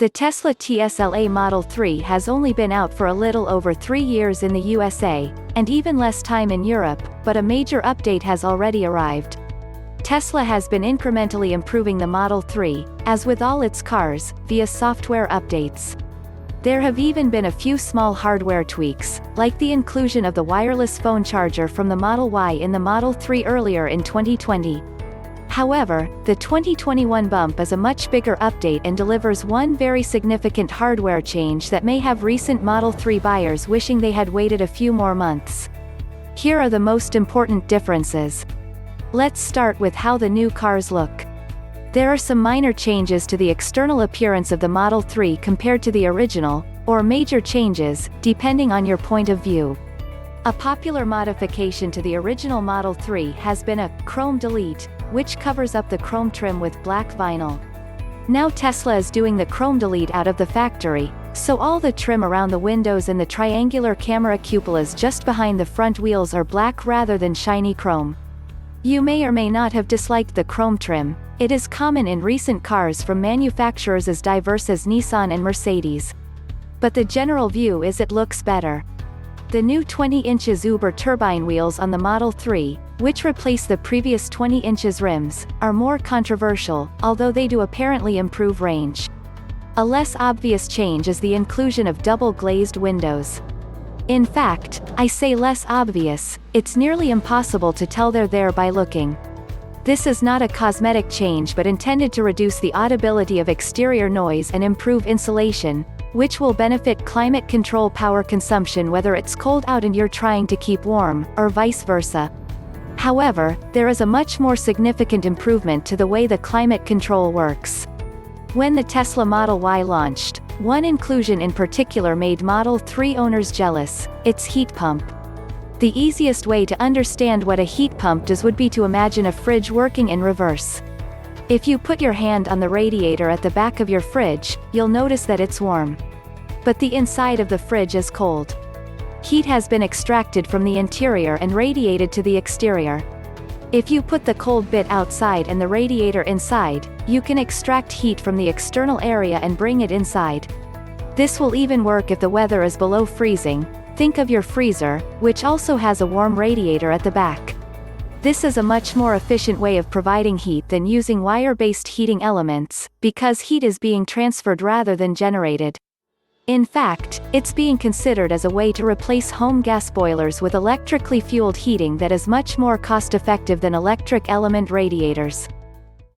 The Tesla TSLA Model 3 has only been out for a little over 3 years in the USA, and even less time in Europe, but a major update has already arrived. Tesla has been incrementally improving the Model 3, as with all its cars, via software updates. There have even been a few small hardware tweaks, like the inclusion of the wireless phone charger from the Model Y in the Model 3 earlier in 2020. However, the 2021 bump is a much bigger update and delivers one very significant hardware change that may have recent Model 3 buyers wishing they had waited a few more months. Here are the most important differences. Let's start with how the new cars look. There are some minor changes to the external appearance of the Model 3 compared to the original, or major changes, depending on your point of view. A popular modification to the original Model 3 has been a chrome delete, which covers up the chrome trim with black vinyl. Now Tesla is doing the chrome delete out of the factory, so all the trim around the windows and the triangular camera cupolas just behind the front wheels are black rather than shiny chrome. You may or may not have disliked the chrome trim. It is common in recent cars from manufacturers as diverse as Nissan and Mercedes. But the general view is it looks better. The new 20 inches Uberturbine wheels on the Model 3, which replace the previous 20 inches rims, are more controversial, although they do apparently improve range. A less obvious change is the inclusion of double-glazed windows. In fact, I say less obvious, it's nearly impossible to tell they're there by looking. This is not a cosmetic change but intended to reduce the audibility of exterior noise and improve insulation, which will benefit climate control power consumption whether it's cold out and you're trying to keep warm, or vice versa. However, there is a much more significant improvement to the way the climate control works. When the Tesla Model Y launched, one inclusion in particular made Model 3 owners jealous: its heat pump. The easiest way to understand what a heat pump does would be to imagine a fridge working in reverse. If you put your hand on the radiator at the back of your fridge, you'll notice that it's warm. But the inside of the fridge is cold. Heat has been extracted from the interior and radiated to the exterior. If you put the cold bit outside and the radiator inside, you can extract heat from the external area and bring it inside. This will even work if the weather is below freezing. Think of your freezer, which also has a warm radiator at the back. This is a much more efficient way of providing heat than using wire-based heating elements, because heat is being transferred rather than generated. In fact, it's being considered as a way to replace home gas boilers with electrically fueled heating that is much more cost-effective than electric element radiators.